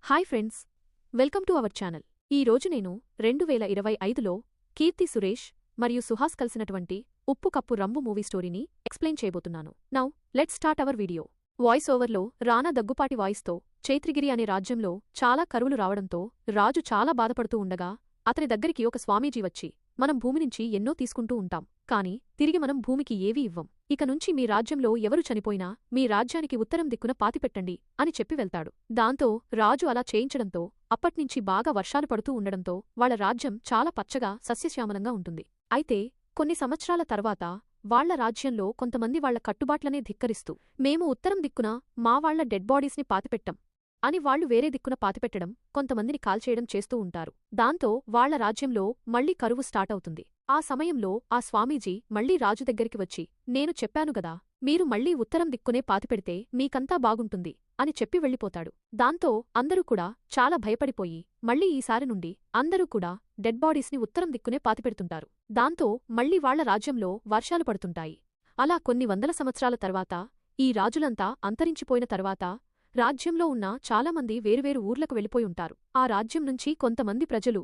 Hi friends, welcome to our channel. ఈ రోజు నేను 2025లో కీర్తి సురేష్ మరియు సుహాస్ కలిసినటువంటి ఉప్పు కప్పు రంబు మూవీ స్టోరీని ఎక్స్ప్లెయిన్ చేయబోతున్నాను. Now let's start our video. Voice ఓవర్లో రానా దగ్గుపాటి వాయిస్తో చైత్రగిరి అనే రాజ్యంలో చాలా కరువులు రావడంతో రాజు చాలా బాధపడుతూ ఉండగా అతని దగ్గరికి ఒక స్వామీజీ వచ్చి, మనం భూమి నుంచి ఎన్నో తీసుకుంటూ ఉంటాం, కాని తిరిగి మనం భూమికి ఏవీ ఇవ్వం. ఇక నుంచి మీ రాజ్యంలో ఎవరు చనిపోయినా మీ రాజ్యానికి ఉత్తరం దిక్కున పాతిపెట్టండి అని చెప్పి వెళ్తాడు. దాంతో రాజు అలా చేయించడంతో అప్పట్నుంచి బాగా వర్షాలు పడుతూ ఉండడంతో వాళ్ల రాజ్యం చాలా పచ్చగా సస్యశ్యామలంగా ఉంటుంది. అయితే కొన్ని సంవత్సరాల తర్వాత వాళ్ల రాజ్యంలో కొంతమంది వాళ్ల కట్టుబాట్లనే ధిక్కరిస్తూ, మేము ఉత్తరం దిక్కున మా వాళ్ల డెడ్ బాడీస్ని పాతిపెట్టం అని వాళ్లు వేరే దిక్కున పాతిపెట్టడం, కొంతమందిని కాల్చేయడం చేస్తూ ఉంటారు. దాంతో వాళ్ల రాజ్యంలో మళ్లీ కరువు స్టార్ట్ అవుతుంది. ఆ సమయంలో ఆ స్వామీజీ మళ్లీ రాజు దగ్గరికి వచ్చి, నేను చెప్పాను గదా, మీరు మళ్లీ ఉత్తరం దిక్కునే పాతిపెడితే మీకంతా బాగుంటుంది అని చెప్పి వెళ్ళిపోతాడు. దాంతో అందరూ కూడా చాలా భయపడిపోయి మళ్లీ ఈసారి నుండి అందరూ కూడా డెడ్ బాడీస్ని ఉత్తరం దిక్కునే పాతిపెడుతుంటారు. దాంతో మళ్లీ వాళ్ల రాజ్యంలో వర్షాలు పడుతుంటాయి. అలా కొన్ని వందల సంవత్సరాల తర్వాత ఈ రాజులంతా అంతరించిపోయిన తర్వాత రాజ్యంలో ఉన్న చాలామంది వేరువేరు ఊర్లకు వెళ్ళిపోయి ఉంటారు. ఆ రాజ్యం నుంచి కొంతమంది ప్రజలు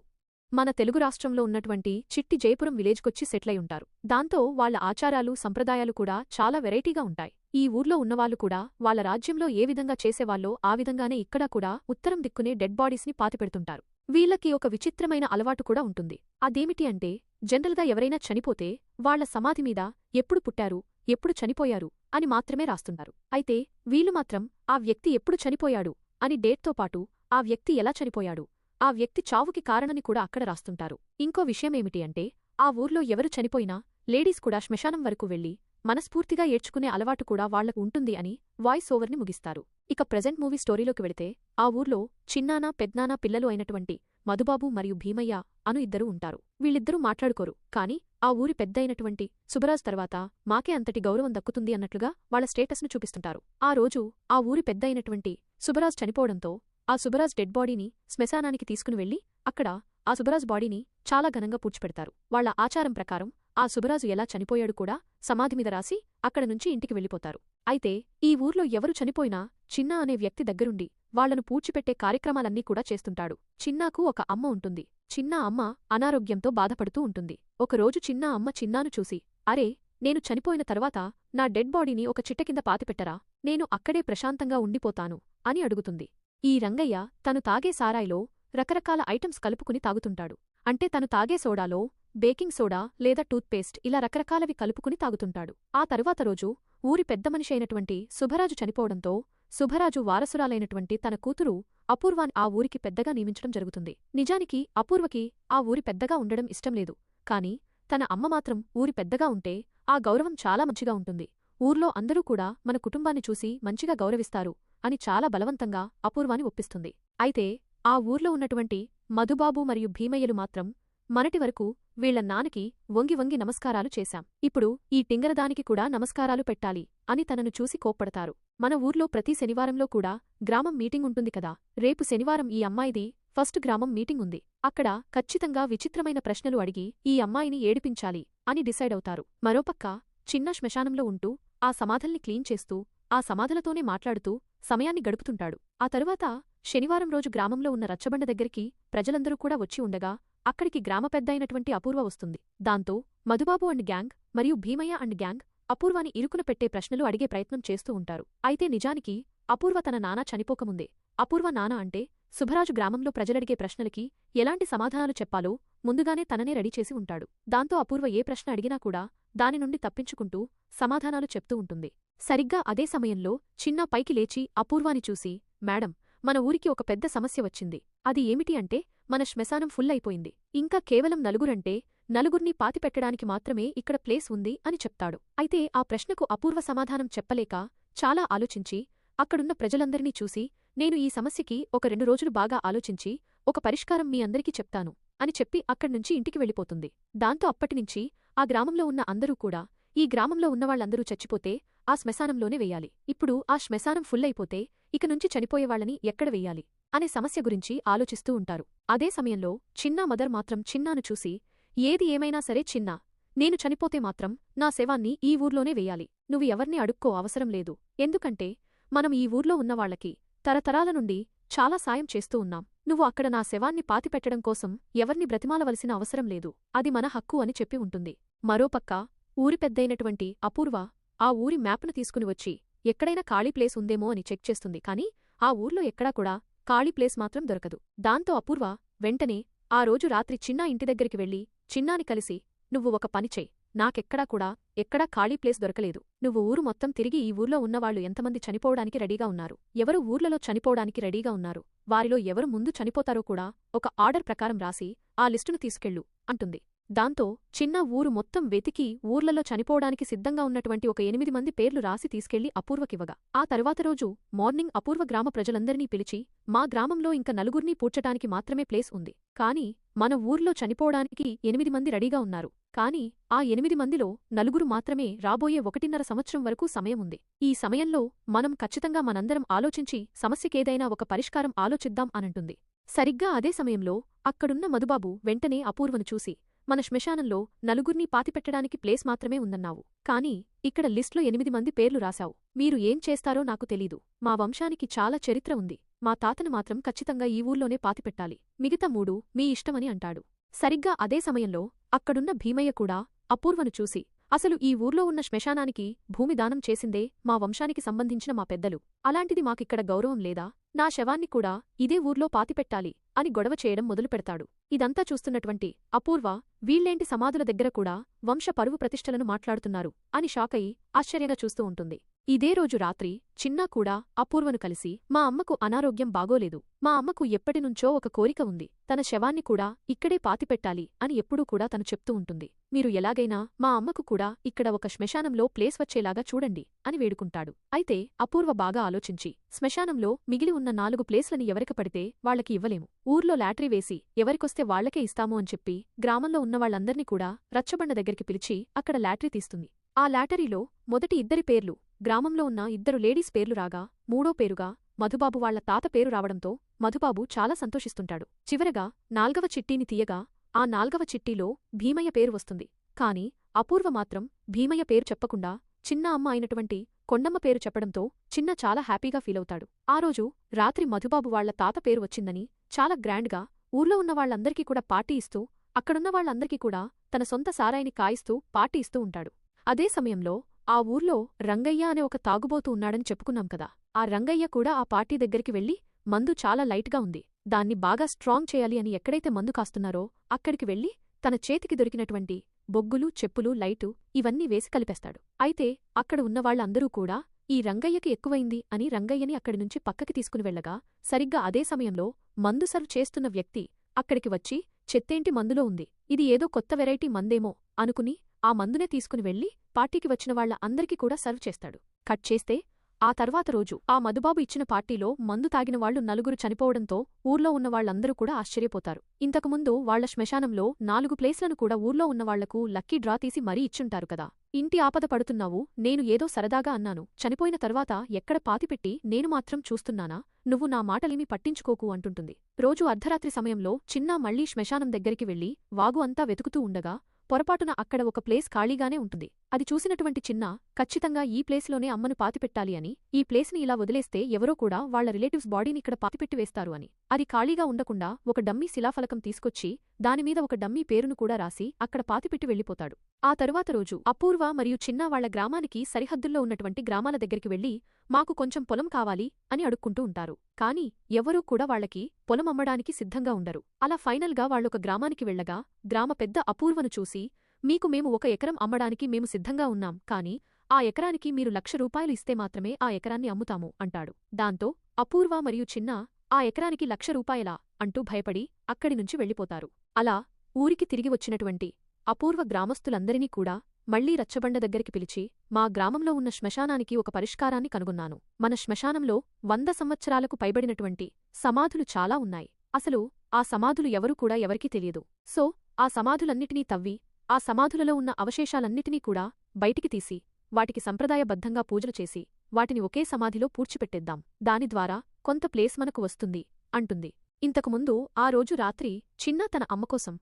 మన తెలుగు రాష్ట్రంలో ఉన్నటువంటి చిట్టి జయపురం విలేజ్కొచ్చి సెటిలై ఉంటారు. దాంతో వాళ్ల ఆచారాలు సంప్రదాయాలు కూడా చాలా వెరైటీగా ఉంటాయి. ఈ ఊర్లో ఉన్నవాళ్లు కూడా వాళ్ల రాజ్యంలో ఏ విధంగా చేసేవాళ్ళో ఆ విధంగానే ఇక్కడ కూడా ఉత్తరం దిక్కునే డెడ్ బాడీస్ని పాతిపెడుతుంటారు. వీళ్లకి ఒక విచిత్రమైన అలవాటు కూడా ఉంటుంది. అదేమిటి అంటే, జనరల్గా ఎవరైనా చనిపోతే వాళ్ల సమాధి మీద ఎప్పుడు పుట్టారు, ఎప్పుడు చనిపోయారు అని మాత్రమే రాస్తుంటారు. అయితే వీళ్లు మాత్రం ఆ వ్యక్తి ఎప్పుడు చనిపోయాడు అని డేట్తో పాటు ఆ వ్యక్తి ఎలా చనిపోయాడు, ఆ వ్యక్తి చావుకి కారణని కూడా అక్కడ రాస్తుంటారు. ఇంకో విషయమేమిటి అంటే, ఆ ఊర్లో ఎవరు చనిపోయినా లేడీస్ కూడా శ్మశానం వరకు వెళ్లి మనస్ఫూర్తిగా ఏడ్చుకునే అలవాటు కూడా వాళ్లకు ఉంటుంది అని వాయిస్ ఓవర్ని ముగిస్తారు. ఇక ప్రెజెంట్ మూవీ స్టోరీలోకి వెళితే, ఆ ఊర్లో చిన్నానా పెద్నానా పిల్లలు అయినటువంటి మధుబాబు మరియు భీమయ్య అను ఇద్దరూ ఉంటారు. వీళ్ళిద్దరూ మాట్లాడుకోరు, కాని ఆ ఊరి పెద్దయినటువంటి సుబరాజ్ తర్వాత మాకే అంతటి గౌరవం దక్కుతుంది అన్నట్లుగా వాళ్ల స్టేటస్ను చూపిస్తుంటారు. ఆ రోజు ఆ ఊరి పెద్దయినటువంటి సుబరాజ్ చనిపోవడంతో ఆ సుబరాజ్ డెడ్ బాడీని శ్మశానానికి తీసుకుని వెళ్లి అక్కడ ఆ సుబరాజ్ బాడీని చాలా ఘనంగా పూడ్చిపెడతారు. వాళ్ల ఆచారం ప్రకారం ఆ సుబరాజు ఎలా చనిపోయాడు కూడా సమాధి మీద రాసి అక్కడ నుంచి ఇంటికి వెళ్ళిపోతారు. అయితే ఈ ఊర్లో ఎవరు చనిపోయినా చిన్నా అనే వ్యక్తి దగ్గరుండి వాళ్లను పూడ్చిపెట్టే కార్యక్రమాలన్నీ కూడా చేస్తుంటాడు. చిన్నాకు ఒక అమ్మ ఉంటుంది. చిన్నా అమ్మ అనారోగ్యంతో బాధపడుతూ ఉంటుంది. ఒకరోజు చిన్నా అమ్మ చిన్నాను చూసి, అరే, నేను చనిపోయిన తర్వాత నా డెడ్ బాడీని ఒక చిట్ట కింద పాతిపెట్టరా, నేను అక్కడే ప్రశాంతంగా ఉండిపోతాను అని అడుగుతుంది. ఈ రంగయ్య తను తాగే సారాయిలో రకరకాల ఐటమ్స్ కలుపుకుని తాగుతుంటాడు. అంటే తను తాగే సోడాలో బేకింగ్ సోడా లేదా టూత్పేస్ట్ ఇలా రకరకాలవి కలుపుకుని తాగుతుంటాడు. ఆ తరువాత రోజు ఊరి పెద్ద మనిషి అయినటువంటి సుభరాజు చనిపోవడంతో సుభరాజు వారసురాలైనటువంటి తన కూతురు అపూర్వాని ఆ ఊరికి పెద్దగా నియమించడం జరుగుతుంది. నిజానికి అపూర్వకి ఆ ఊరి పెద్దగా ఉండడం ఇష్టంలేదు. కాని తన అమ్మ మాత్రం ఊరి పెద్దగా ఉంటే ఆ గౌరవం చాలా మంచిగా ఉంటుంది, ఊర్లో అందరూ కూడా మన కుటుంబాన్ని చూసి మంచిగా గౌరవిస్తారు అని చాలా బలవంతంగా అపూర్వాని ఒప్పిస్తుంది. అయితే ఆ ఊర్లో ఉన్నటువంటి మధుబాబు మరియు భీమయ్యలు మాత్రం, మనటి వరకు వీళ్ల నాన్నకి వంగి వంగి నమస్కారాలు చేశాం, ఇప్పుడు ఈ టింగరదానికి కూడా నమస్కారాలు పెట్టాలి అని తనను చూసి కోప్పడతారు. మన ఊర్లో ప్రతి శనివారంలో కూడా గ్రామం మీటింగ్ ఉంటుంది కదా, రేపు శనివారం ఈ అమ్మాయిది ఫస్ట్ గ్రామం మీటింగ్ ఉంది, అక్కడ ఖచ్చితంగా విచిత్రమైన ప్రశ్నలు అడిగి ఈ అమ్మాయిని ఏడిపించాలి అని డిసైడ్ అవుతారు. మరోపక్క చిన్న శ్మశానంలో ఉంటూ ఆ సమాధల్ని క్లీన్ చేస్తూ ఆ సమాధులతోనే మాట్లాడుతూ సమయాన్ని గడుపుతుంటాడు. ఆ తరువాత శనివారం రోజు గ్రామంలో ఉన్న రచ్చబండ దగ్గరికి ప్రజలందరూ కూడా వచ్చి ఉండగా అక్కడికి గ్రామ పెద్దయినటువంటి అపూర్వ వస్తుంది. దాంతో మధుబాబు అండ్ గ్యాంగ్ మరియు భీమయ్య అండ్ గ్యాంగ్ అపూర్వాని ఇరుకున పెట్టే ప్రశ్నలు అడిగే ప్రయత్నం చేస్తూ ఉంటారు. అయితే నిజానికి అపూర్వ తన నాన్న చనిపోకముందే అపూర్వ నాన్న అంటే సుభరాజు గ్రామంలో ప్రజలడిగే ప్రశ్నలకి ఎలాంటి సమాధానాలు చెప్పాలో ముందుగానే తననే రెడీ చేసి ఉంటాడు. దాంతో అపూర్వ ఏ ప్రశ్న అడిగినా కూడా దాని నుండి తప్పించుకుంటూ సమాధానాలు చెప్తూ ఉంటుంది. సరిగ్గా అదే సమయంలో చిన్నా పైకి లేచి అపూర్వాని చూసి, మేడం, మన ఊరికి ఒక పెద్ద సమస్య వచ్చింది. అది ఏమిటి అంటే, మన శ్మశానం ఫుల్ అయిపోయింది. ఇంకా కేవలం నలుగురంటే నలుగుర్ని పాతిపెట్టడానికి మాత్రమే ఇక్కడ ప్లేస్ ఉంది అని చెప్తాడు. అయితే ఆ ప్రశ్నకు అపూర్వ సమాధానం చెప్పలేక చాలా ఆలోచించి అక్కడున్న ప్రజలందరినీ చూసి, నేను ఈ సమస్యకి ఒక 2 రోజులు బాగా ఆలోచించి ఒక పరిష్కారం మీ అందరికీ చెప్తాను అని చెప్పి అక్కడ్నుంచి ఇంటికి వెళ్ళిపోతుంది. దాంతో అప్పటినుంచి ఆ గ్రామంలో ఉన్న అందరూ కూడా ఈ గ్రామంలో ఉన్నవాళ్లందరూ చచ్చిపోతే ఆ శ్మశానంలోనే వెయ్యాలి, ఇప్పుడు ఆ శ్మశానం ఫుల్ అయిపోతే ఇక నుంచి చనిపోయేవాళ్లని ఎక్కడ వెయ్యాలి అనే సమస్య గురించి ఆలోచిస్తూ ఉంటారు. అదే సమయంలో చిన్నా మదర్ మాత్రం చిన్నాను చూసి, ఏది ఏమైనా సరే చిన్నా, నేను చనిపోతే మాత్రం నా శవాన్ని ఈ ఊర్లోనే వెయ్యాలి, నువ్వు ఎవర్ని అడుక్కో అవసరం లేదు, ఎందుకంటే మనం ఈ ఊర్లో ఉన్నవాళ్లకి తరతరాల నుండి చాలా సాయం చేస్తూ ఉన్నాం. నువ్వు అక్కడ నా శవాన్ని పాతిపెట్టడం కోసం ఎవర్ని బ్రతిమాలవలసిన అవసరం లేదు. అది మన హక్కు అని చెప్పి ఉంటుంది. మరోపక్క ఊరి పెద్దయినటువంటి అపూర్వ ఆ ఊరి మ్యాప్ను తీసుకుని వచ్చి ఎక్కడైనా ఖాళీ ప్లేస్ ఉందేమో అని చెక్ చేస్తుంది. కాని ఆ ఊర్లో ఎక్కడా కూడా ఖాళీ ప్లేస్ మాత్రం దొరకదు. దాంతో అపూర్వ వెంటనే ఆ రోజు రాత్రి చిన్నా ఇంటి దగ్గరికి వెళ్లి చిన్నాని కలిసి, నువ్వు ఒక పని చెయ్, నాకెక్కడా కూడా ఎక్కడా ఖాళీ ప్లేస్ దొరకలేదు. నువ్వు ఊరు మొత్తం తిరిగి ఈ ఊర్లో ఉన్నవాళ్లు ఎంతమంది చనిపోవడానికి రెడీగా ఉన్నారు, ఎవరు ఊర్లలో చనిపోవడానికి రెడీగా ఉన్నారు, వారిలో ఎవరు ముందు చనిపోతారో కూడా ఒక ఆర్డర్ ప్రకారం రాసి ఆ లిస్టును తీసుకెళ్ళు అంటుంది. దాంతో చిన్న ఊరు మొత్తం వెతికి ఊర్లలో చనిపోవడానికి సిద్ధంగా ఉన్నటువంటి ఒక 8 మంది పేర్లు రాసి తీసుకెళ్లి అపూర్వకివ్వగా, ఆ తరువాత రోజు మార్నింగ్ అపూర్వ గ్రామ ప్రజలందరినీ పిలిచి, మా గ్రామంలో ఇంక నలుగుర్నీ పూడ్చటానికి మాత్రమే ప్లేస్ ఉంది. కాని మన ఊర్లో చనిపోవడానికి 8 మంది రెడీగా ఉన్నారు. కాని ఆ 8 మందిలో నలుగురు మాత్రమే రాబోయే 1.5 సంవత్సరం వరకు సమయం ఉంది. ఈ సమయంలో మనం ఖచ్చితంగా మనందరం ఆలోచించి సమస్యకేదైనా ఒక పరిష్కారం ఆలోచిద్దాం అనంటుంది. సరిగ్గా అదే సమయంలో అక్కడున్న మధుబాబు వెంటనే అపూర్వను చూసి, మన శ్మశానంలో నలుగుర్నీ పాతిపెట్టడానికి ప్లేస్ మాత్రమే ఉందన్నావు. కాని ఇక్కడ లిస్ట్లో 8 మంది పేర్లు రాశావు. మీరు ఏం చేస్తారో నాకు తెలీదు. మా వంశానికి చాలా చరిత్ర ఉంది. మా తాతను మాత్రం ఖచ్చితంగా ఈ ఊర్లోనే పాతిపెట్టాలి. మిగతా 3 మీ ఇష్టమని అంటాడు. సరిగ్గా అదే సమయంలో అక్కడున్న భీమయ్య కూడా అపూర్వను చూసి, అసలు ఈ ఊర్లో ఉన్న శ్మశానానికి భూమి దానం చేసిందే మా వంశానికి సంబంధించిన మా పెద్దలు. అలాంటిది మాకిక్కడ గౌరవం లేదా? నా శవాన్ని కూడా ఇదే ఊర్లో పాతిపెట్టాలి అని గొడవ చేయడం మొదలుపెడతాడు. ఇదంతా చూస్తున్నటువంటి అపూర్వ, వీళ్ళేంటి సమాధుల దగ్గర కూడా వంశ పరువు ప్రతిష్టలను మాట్లాడుతున్నారు అని షాకయి ఆశ్చర్యంగా చూస్తూ ఉంటుంది. ఇదే రోజు రాత్రి చిన్నా కూడా అపూర్వను కలిసి, మా అమ్మకు అనారోగ్యం బాగోలేదు. మా అమ్మకు ఎప్పటినుంచో ఒక కోరిక ఉంది. తన శవాన్ని కూడా ఇక్కడే పాతిపెట్టాలి అని ఎప్పుడూ కూడా తను చెప్తూ ఉంటుంది. మీరు ఎలాగైనా మా అమ్మకు కూడా ఇక్కడ ఒక శ్మశానంలో ప్లేస్ వచ్చేలాగా చూడండి అని వేడుకుంటాడు. అయితే అపూర్వ బాగా ఆలోచించి, శ్మశానంలో మిగిలి ఉన్న 4 ప్లేస్లని ఎవరికి పడితే వాళ్లకి ఇవ్వలేము. ఊర్లో లాటరీ వేసి ఎవరికొస్తే వాళ్లకే ఇస్తాము అని చెప్పి గ్రామంలో ఉన్నవాళ్లందర్నీ కూడా రచ్చబండ దగ్గరికి పిలిచి అక్కడ లాటరీ తీస్తుంది. ఆ లాటరీలో మొదటి 2 పేర్లు గ్రామంలో ఉన్న 2 లేడీస్ పేర్లు రాగా, 3వ పేరుగా మధుబాబు వాళ్ల తాత పేరు రావడంతో మధుబాబు చాలా సంతోషిస్తుంటాడు. చివరగా 4వ చిట్టీని తీయగా ఆ 4వ చిట్టీలో భీమయ్య పేరు వస్తుంది. కాని అపూర్వ మాత్రం భీమయ్య పేరు చెప్పకుండా చిన్న అమ్మ అయినటువంటి కొండమ్మ పేరు చెప్పడంతో చిన్న చాలా హ్యాపీగా ఫీలవుతాడు. ఆ రోజు రాత్రి మధుబాబు వాళ్ల తాత పేరు వచ్చిందని చాలా గ్రాండ్గా ఊర్లో ఉన్న వాళ్లందరికీ కూడా పార్టీ ఇస్తూ, అక్కడున్న వాళ్లందరికీ కూడా తన సొంత సారాయిని కాయిస్తూ పార్టీ ఇస్తూ ఉంటాడు. అదే సమయంలో ఆ ఊర్లో రంగయ్య అనే ఒక తాగుబోతు ఉన్నాడని చెప్పుకున్నాం కదా. ఆ రంగయ్య కూడా ఆ పార్టీ దగ్గరికి వెళ్లి, మందు చాలా లైట్గా ఉంది, దాన్ని బాగా స్ట్రాంగ్ చేయాలి అని ఎక్కడైతే మందు కాస్తున్నారో అక్కడికి వెళ్లి తన చేతికి దొరికినటువంటి బొగ్గులు, చెప్పులు, లైటు ఇవన్నీ వేసి కలిపేస్తాడు. అయితే అక్కడ ఉన్నవాళ్లందరూ కూడా ఈ రంగయ్యకి ఎక్కువైంది అని రంగయ్యని అక్కడి నుంచి పక్కకి తీసుకుని వెళ్లగా, సరిగ్గా అదే సమయంలో మందు సర్వ్ చేస్తున్న వ్యక్తి అక్కడికి వచ్చి, చెత్తేంటి మందులో ఉంది, ఇది ఏదో కొత్త వెరైటీ మందేమో అనుకుని ఆ మందునే తీసుకుని వెళ్లి పార్టీకి వచ్చిన వాళ్ల అందరికీ కూడా సర్వ్ చేస్తాడు. కట్ చేస్తే ఆ తర్వాత రోజు ఆ మధుబాబు ఇచ్చిన పార్టీలో మందు తాగిన వాళ్లు 4 చనిపోవడంతో ఊర్లో ఉన్నవాళ్లందరూ కూడా ఆశ్చర్యపోతారు. ఇంతకుముందు వాళ్ల శ్మశానంలో 4 ప్లేస్లను కూడా ఊర్లో ఉన్నవాళ్లకు లక్కీ డ్రా తీసి మరీ ఇచ్చుంటారు కదా. ఇంటి ఆపద పడుతున్నావు, నేను ఏదో సరదాగా అన్నాను, చనిపోయిన తర్వాత ఎక్కడ పాతిపెట్టి నేను మాత్రం చూస్తున్నానా, నువ్వు నా మాటలేమీ పట్టించుకోకు అంటుంటుంది. రోజు అర్ధరాత్రి సమయంలో చిన్నా మళ్లీ శ్మశానం దగ్గరికి వెళ్లి వాగు అంతా వెతుకుతూ ఉండగా పొరపాటున అక్కడ ఒక ప్లేస్ ఖాళీగానే ఉంటుంది. అది చూసినటువంటి చిన్న, ఖచ్చితంగా ఈ ప్లేస్లోనే అమ్మను పాతిపెట్టాలి అని, ఈ ప్లేస్ని ఇలా వదిలేస్తే ఎవరో కూడా వాళ్ల రిలేటివ్స్ బాడీని ఇక్కడ పాతిపెట్టి వేస్తారు అని, అది ఖాళీగా ఉండకుండా ఒక డమ్మీ శిలాఫలకం తీసుకొచ్చి దానిమీద ఒక డమ్మీ పేరును కూడా రాసి అక్కడ పాతిపెట్టి వెళ్లిపోతాడు. ఆ తరువాత రోజు అపూర్వ మరియు చిన్న వాళ్ల గ్రామానికి సరిహద్దుల్లో ఉన్నటువంటి గ్రామాల దగ్గరికి వెళ్లి, మాకు కొంచెం పొలం కావాలి అని అడుక్కుంటూ ఉంటారు. కాని ఎవరూ కూడా వాళ్లకి పొలం అమ్మడానికి సిద్ధంగా ఉండరు. అలా ఫైనల్గా వాళ్లొక గ్రామానికి వెళ్లగా గ్రామ పెద్ద అపూర్వను చూసి, మీకు మేము 1 ఎకరం అమ్మడానికి మేము సిద్ధంగా ఉన్నాం, కాని ఆ ఎకరానికి మీరు ₹1,00,000 ఇస్తే మాత్రమే ఆ ఎకరాన్ని అమ్ముతాము అంటాడు. దాంతో అపూర్వ మరియు చిన్న ఆ ఎకరానికి ₹1,00,000 అంటూ భయపడి అక్కడి నుంచి వెళ్లిపోతారు. అలా ఊరికి తిరిగి వచ్చినటువంటి అపూర్వ గ్రామస్తులందరినీ కూడా మళ్లీ రచ్చబండ దగ్గరికి పిలిచి, మా గ్రామంలో ఉన్న శ్మశానానికి ఒక పరిష్కారాన్ని కనుగొన్నాను. మన శ్మశానంలో 100 సంవత్సరాలకు పైబడినటువంటి సమాధులు చాలా ఉన్నాయి. అసలు ఆ సమాధులు ఎవరూ కూడా ఎవరికీ తెలియదు. సో ఆ సమాధులన్నిటినీ తవ్వి ఆ సమాధులలో ఉన్న అవశేషాలన్నిటినీ కూడా బయటికి తీసి వాటికి సంప్రదాయబద్ధంగా పూజలు చేసి వాటిని ఒకే సమాధిలో పూడ్చిపెట్టేద్దాం. దాని ద్వారా కొంత ప్లేస్ మనకు వస్తుంది అంటుంది. ఇంతకుముందు ఆ రోజు రాత్రి చిన్న తన అమ్మకోసం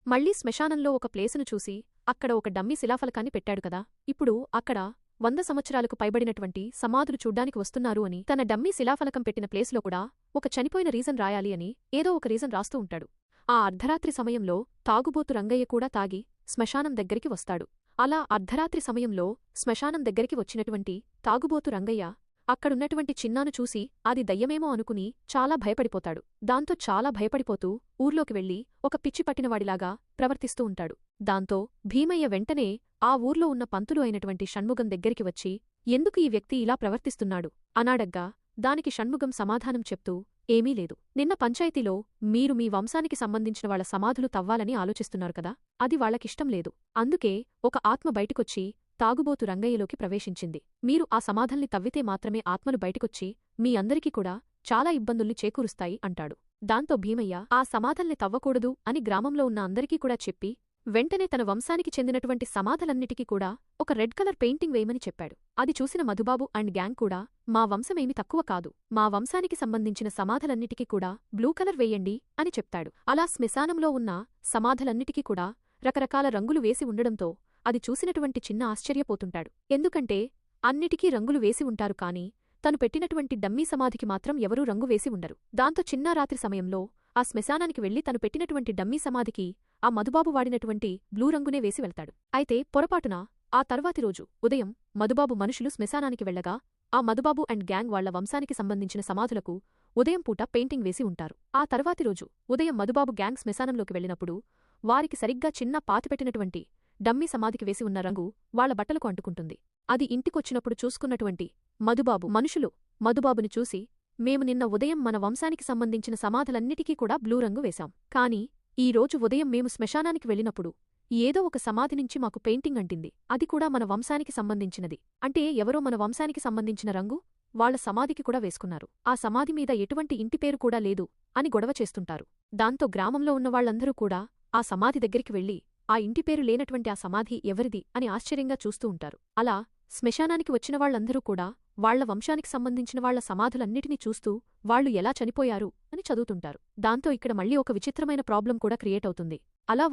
మళ్లీ శ్మశానంలో ఒక ప్లేసును చూసి అక్కడ ఒక డమ్మీ శిలాఫలకాన్ని పెట్టాడు కదా. ఇప్పుడు అక్కడ 100 సంవత్సరాలకు పైబడినటువంటి సమాధులు చూడ్డానికి వస్తున్నారు అని తన డమ్మీ శిలాఫలకం పెట్టిన ప్లేస్లో కూడా ఒక చనిపోయిన రీజన్ రాయాలి అని ఏదో ఒక రీజన్ రాస్తూ ఉంటాడు. ఆ అర్ధరాత్రి సమయంలో తాగుబోతు రంగయ్య కూడా తాగి శ్మశానం దగ్గరికి వస్తాడు. అలా అర్ధరాత్రి సమయంలో శ్మశానం దగ్గరికి వచ్చినటువంటి తాగుబోతు రంగయ్య అక్కడున్నటువంటి చిన్నాను చూసి అది దయ్యమేమో అనుకుని చాలా భయపడిపోతాడు. దాంతో చాలా భయపడిపోతూ ఊర్లోకి వెళ్లి ఒక పిచ్చి పట్టినవాడిలాగా ప్రవర్తిస్తూ ఉంటాడు. దాంతో భీమయ్య వెంటనే ఆ ఊర్లో ఉన్న పంతులు అయినటువంటి షణ్ముగం దగ్గరికి వచ్చి ఎందుకు ఈ వ్యక్తి ఇలా ప్రవర్తిస్తున్నాడు అనాడగ్గా దానికి షణ్ముగం సమాధానం చెప్తూ ఏమీ లేదు. నిన్న పంచాయతీలో మీరు మీ వంశానికి సంబంధించిన వాళ్ల సమాధులు తవ్వాలని ఆలోచిస్తున్నారు కదా, అది వాళ్లకిష్టం లేదు. అందుకే ఒక ఆత్మ బయటికొచ్చి తాగుబోతు రంగయ్యలోకి ప్రవేశించింది. మీరు ఆ సమాధల్ని తవ్వితే మాత్రమే ఆత్మలు బయటికొచ్చి మీ అందరికీ కూడా చాలా ఇబ్బందుల్ని చేకూరుస్తాయి అంటాడు. దాంతో భీమయ్య ఆ సమాధల్ని తవ్వకూడదు అని గ్రామంలో ఉన్న అందరికీ కూడా చెప్పి వెంటనే తన వంశానికి చెందినటువంటి సమాధలన్నిటికీ కూడా ఒక రెడ్ కలర్ పెయింటింగ్ వేయమని చెప్పాడు. అది చూసిన మధుబాబు అండ్ గ్యాంగ్ కూడా మా వంశమేమి తక్కువ కాదు, మా వంశానికి సంబంధించిన సమాధలన్నిటికీ కూడా బ్లూ కలర్ వేయండి అని చెప్తాడు. అలా శ్మశానంలో ఉన్న సమాధలన్నిటికీ కూడా రకరకాల రంగులు వేసి ఉండడంతో అది చూసినటువంటి చిన్న ఆశ్చర్యపోతుంటాడు. ఎందుకంటే అన్నిటికీ రంగులు వేసి ఉంటారు కాని తను పెట్టినటువంటి డమ్మీ సమాధికి మాత్రం ఎవరూ రంగు వేసి ఉండరు. దాంతో చిన్న రాత్రి సమయంలో ఆ శ్మశానానికి వెళ్లి తను పెట్టినటువంటి డమ్మీ సమాధికి ఆ మధుబాబు వాడినటువంటి బ్లూ రంగునే వేసి వెళ్తాడు. అయితే పొరపాటున ఆ తర్వాతి రోజు ఉదయం మధుబాబు మనుషులు శ్మశానానికి వెళ్లగా ఆ మధుబాబు అండ్ గ్యాంగ్ వాళ్ల వంశానికి సంబంధించిన సమాధులకు ఉదయం పూట పెయింటింగ్ వేసి ఉంటారు. ఆ తర్వాతి రోజు ఉదయం మధుబాబు గ్యాంగ్ శ్మశానంలోకి వెళ్లినప్పుడు వారికి సరిగ్గా చిన్న పాతిపెట్టినటువంటి డమ్మీ సమాధికి వేసి ఉన్న రంగు వాళ్ల బట్టలకు అంటుకుంటుంది. అది ఇంటికొచ్చినప్పుడు చూసుకున్నటువంటి మధుబాబు మనుషులు మధుబాబుని చూసి మేము నిన్న ఉదయం మన వంశానికి సంబంధించిన సమాధులన్నిటికీ కూడా బ్లూ రంగు వేశాం, కాని ఈ రోజు ఉదయం మేము శ్మశానానికి వెళ్ళినప్పుడు ఏదో ఒక సమాధి నుంచి మాకు పెయింటింగ్ అంటింది, అది కూడా మన వంశానికి సంబంధించినది. అంటే ఎవరో మన వంశానికి సంబంధించిన రంగు వాళ్ల సమాధికి కూడా వేసుకున్నారు. ఆ సమాధి మీద ఎటువంటి ఇంటి పేరు కూడా లేదు అని గొడవ చేస్తుంటారు. దాంతో గ్రామంలో ఉన్నవాళ్లందరూ కూడా ఆ సమాధి దగ్గరికి వెళ్లి ఆ ఇంటి పేరు లేనటువంటి ఆ సమాధి ఎవరిది అని ఆశ్చర్యంగా చూస్తూ ఉంటారు. అలా శ్మశానానికి వచ్చినవాళ్లందరూ కూడా వాళ్ల వంశానికి సంబంధించిన వాళ్ల సమాధులన్నిటినీ చూస్తూ వాళ్లు ఎలా చనిపోయారు అని చదువుతుంటారు. దాంతో ఇక్కడ మళ్లీ ఒక విచిత్రమైన ప్రాబ్లం కూడా క్రియేట్ అవుతుంది. అలా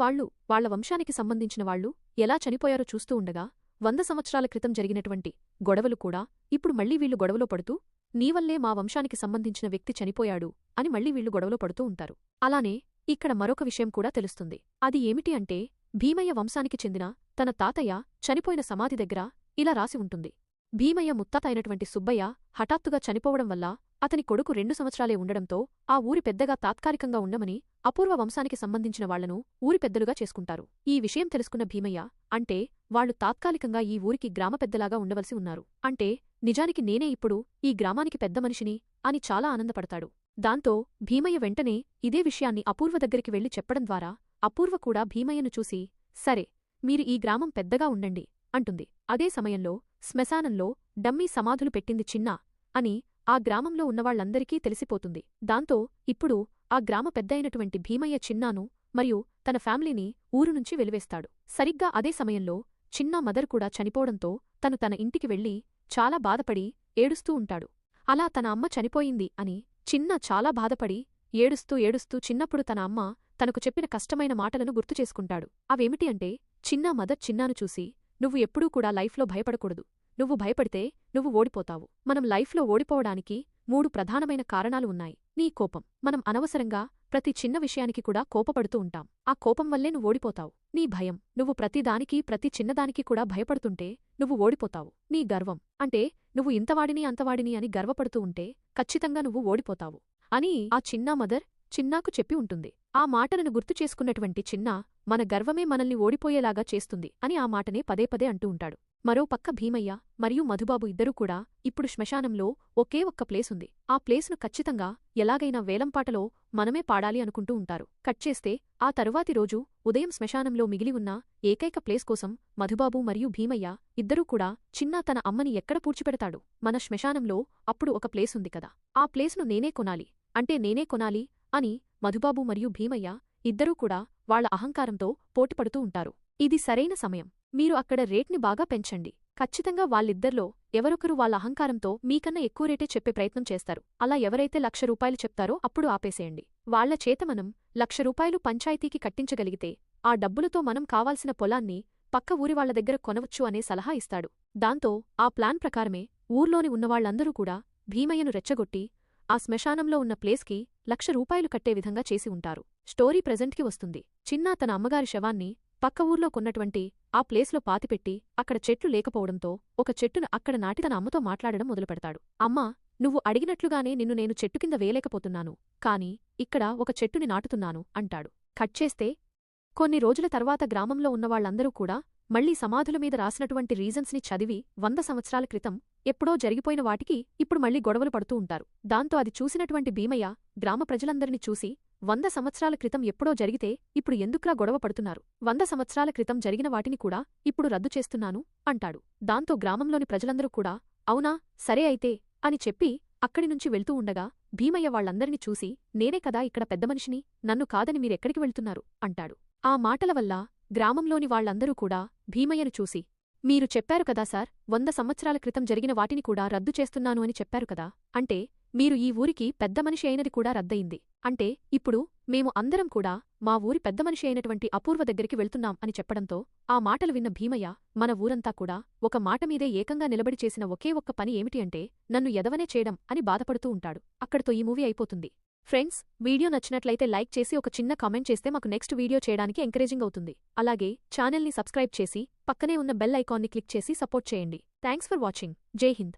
వాళ్ల వంశానికి సంబంధించిన వాళ్లు ఎలా చనిపోయారో చూస్తూ ఉండగా 100 సంవత్సరాల క్రితం జరిగినటువంటి గొడవలు కూడా ఇప్పుడు మళ్లీ వీళ్లు గొడవలో పడుతూ నీవల్లే మా వంశానికి సంబంధించిన వ్యక్తి చనిపోయాడు అని మళ్లీ వీళ్లు గొడవలో పడుతూ ఉంటారు. అలానే ఇక్కడ మరొక విషయం కూడా తెలుస్తుంది. అది ఏమిటి అంటే భీమయ్య వంశానికి చెందిన తన తాతయ్య చనిపోయిన సమాధి దగ్గర ఇలా రాసి ఉంటుంది. భీమయ్య ముత్తాత అయినటువంటి సుబ్బయ్య హఠాత్తుగా చనిపోవడం వల్ల అతని కొడుకు 2 సంవత్సరాలే ఉండడంతో ఆ ఊరి పెద్దగా తాత్కాలికంగా ఉండమని అపూర్వ వంశానికి సంబంధించిన వాళ్లను ఊరి పెద్దలుగా చేసుకుంటారు. ఈ విషయం తెలుసుకున్న భీమయ్య అంటే వాళ్లు తాత్కాలికంగా ఈ ఊరికి గ్రామ పెద్దలాగా ఉండవలసి ఉన్నారు, అంటే నిజానికి నేనే ఇప్పుడు ఈ గ్రామానికి పెద్ద మనిషిని అని చాలా ఆనందపడతాడు. దాంతో భీమయ్య వెంటనే ఇదే విషయాన్ని అపూర్వ దగ్గరికి వెళ్లి చెప్పడం ద్వారా అపూర్వ కూడా భీమయ్యను చూసి సరే మీరు ఈ గ్రామం పెద్దగా ఉండండి అంటుంది. అదే సమయంలో శ్మశానంలో డమ్మీ సమాధులు పెట్టింది చిన్న అని ఆ గ్రామంలో ఉన్నవాళ్లందరికీ తెలిసిపోతుంది. దాంతో ఇప్పుడు ఆ గ్రామ పెద్దయినటువంటి భీమయ్య చిన్నాను మరియు తన ఫ్యామిలీని ఊరు నుంచి వెలివేస్తాడు. సరిగ్గా అదే సమయంలో చిన్నా మదర్ కూడా చనిపోవడంతో తన ఇంటికి వెళ్లి చాలా బాధపడి ఏడుస్తూ ఉంటాడు. అలా తన అమ్మ చనిపోయింది అని చిన్న చాలా బాధపడి ఏడుస్తూ చిన్నప్పుడు తన అమ్మ తనకు చెప్పిన కష్టమైన మాటలను గుర్తుచేసుకుంటాడు. అవేమిటి అంటే చిన్నా మదర్ చిన్నాను చూసి నువ్వు ఎప్పుడూ కూడా లైఫ్లో భయపడకూడదు, నువ్వు భయపడితే నువ్వు ఓడిపోతావు. మనం లైఫ్లో ఓడిపోవడానికి 3 ప్రధానమైన కారణాలు ఉన్నాయి. నీ కోపం, మనం అనవసరంగా ప్రతి చిన్న విషయానికి కూడా కోపపడుతూ ఉంటాం, ఆ కోపం వల్లే నువ్వు ఓడిపోతావు. నీ భయం, నువ్వు ప్రతిదానికి ప్రతి చిన్నదానికి కూడా భయపడుతుంటే నువ్వు ఓడిపోతావు. నీ గర్వం, అంటే నువ్వు ఇంతవాడిని అంతవాడిని అని గర్వపడుతూ ఉంటే ఖచ్చితంగా నువ్వు ఓడిపోతావు అని ఆ చిన్నా మదర్ చిన్నాకు చెప్పి ఉంటుంది. ఆ మాటలను గుర్తు చేసుకున్నటువంటి చిన్నా మన గర్వమే మనల్ని ఓడిపోయేలాగా చేస్తుంది అని ఆ మాటనే పదే పదే అంటూ ఉంటాడు. మరో పక్క భీమయ్య మరియు మధుబాబు ఇద్దరూ కూడా ఇప్పుడు శ్మశానంలో ఒకే ఒక్క ప్లేసుంది, ఆ ప్లేసును ఖచ్చితంగా ఎలాగైనా వేలంపాటలో మనమే పాడాలి అనుకుంటూ ఉంటారు. కట్ చేస్తే ఆ తరువాతి రోజు ఉదయం శ్మశానంలో మిగిలి ఉన్న ఏకైక ప్లేస్ కోసం మధుబాబు మరియు భీమయ్య ఇద్దరూ కూడా చిన్నా తన అమ్మని ఎక్కడ పూడ్చిపెడతాడు. మన శ్మశానంలో అప్పుడు ఒక ప్లేసుంది కదా, ఆ ప్లేసును నేనే కొనాలి అని మధుబాబు మరియు భీమయ్య ఇద్దరూ కూడా వాళ్ల అహంకారంతో పోటీపడుతూ ఉంటారు. ఇది సరైన సమయం, మీరు అక్కడ రేట్ని బాగా పెంచండి. ఖచ్చితంగా వాళ్ళిద్దర్లో ఎవరొకరు వాళ్ళ అహంకారంతో మీకన్నా ఎక్కువ రేటే చెప్పే ప్రయత్నం చేస్తారు. అలా ఎవరైతే ₹1,00,000 చెప్తారో అప్పుడు ఆపేసేయండి. వాళ్ల చేత మనం ₹1,00,000 పంచాయతీకి కట్టించగలిగితే ఆ డబ్బులతో మనం కావాల్సిన పొలాన్ని పక్క ఊరివాళ్ల దగ్గర కొనవచ్చు అనే సలహా ఇస్తాడు. దాంతో ఆ ప్లాన్ ప్రకారమే ఊర్లోని ఉన్నవాళ్లందరూ కూడా భీమయ్యను రెచ్చగొట్టి ఆ శ్మశానంలో ఉన్న ప్లేస్కి ₹1,00,000 కట్టే విధంగా చేసి ఉంటారు. స్టోరీ ప్రెజెంట్కి వస్తుంది. చిన్నా తన అమ్మగారి శవాన్ని పక్క ఊర్లో కొన్నటువంటి ఆ ప్లేస్లో పాతిపెట్టి అక్కడ చెట్లు లేకపోవడంతో ఒక చెట్టును అక్కడ నాటి తన అమ్మతో మాట్లాడడం మొదలుపెడతాడు. అమ్మా, నువ్వు అడిగినట్లుగానే నిన్ను నేను చెట్టు కింద వేయలేకపోతున్నాను, కాని ఇక్కడ ఒక చెట్టుని నాటుతున్నాను అంటాడు. కట్ చేస్తే కొన్ని రోజుల తర్వాత గ్రామంలో ఉన్నవాళ్లందరూ కూడా మళ్లీ సమాధుల మీద రాసినటువంటి రీజన్స్ని చదివి 100 సంవత్సరాల క్రితం ఎప్పుడో జరిగిపోయిన వాటికి ఇప్పుడు మళ్లీ గొడవలు పడుతూ ఉంటారు. దాంతో అది చూసినటువంటి భీమయ్య గ్రామ ప్రజలందరినీ చూసి 100 సంవత్సరాల క్రితం ఎప్పుడో జరిగితే ఇప్పుడు ఎందుకులా గొడవ పడుతున్నారు? 100 సంవత్సరాల క్రితం జరిగిన వాటిని కూడా ఇప్పుడు రద్దు చేస్తున్నాను అంటాడు. దాంతో గ్రామంలోని ప్రజలందరూ కూడా అవునా, సరే అయితే అని చెప్పి అక్కడి నుంచి వెళ్తూ ఉండగా భీమయ్య వాళ్లందరినీ చూసి నేనే కదా ఇక్కడ పెద్దమనిషిని, నన్ను కాదని మీరెక్కడికి వెళ్తున్నారు అంటాడు. ఆ మాటల వల్ల గ్రామంలోని వాళ్లందరూ కూడా భీమయ్యను చూసి మీరు చెప్పారు కదా సార్, 100 సంవత్సరాల క్రితం జరిగిన వాటిని కూడా రద్దు చేస్తున్నాను అని చెప్పారు కదా, అంటే మీరు ఈ ఊరికి పెద్దమనిషి అయినది కూడా రద్దయింది, అంటే ఇప్పుడు మేము అందరం కూడా మా ఊరి పెద్దమనిషి అయినటువంటి అపూర్వ దగ్గరికి వెళ్తున్నాం అని చెప్పడంతో ఆ మాటలు విన్న భీమయ్య మన ఊరంతా కూడా ఒక మాట మీదే ఏకంగా నిలబడి చేసిన ఒకే ఒక్క పని ఏమిటి అంటే నన్ను ఎదవనే చేయడం అని బాధపడుతూ ఉంటాడు. అక్కడితో ఈ మూవీ అయిపోతుంది. ఫ్రెండ్స్, వీడియో నచ్చినట్లయితే లైక్ చేసి ఒక చిన్న కామెంట్ చేస్తే మాకు నెక్స్ట్ వీడియో చేయడానికి ఎంకరేజింగ్ అవుతుంది. అలాగే ఛానల్ని సబ్స్క్రైబ్ చేసి పక్కనే ఉన్న బెల్ ఐకాన్ని క్లిక్ చేసి సపోర్ట్ చేయండి. Thanks for watching. జై హింద్.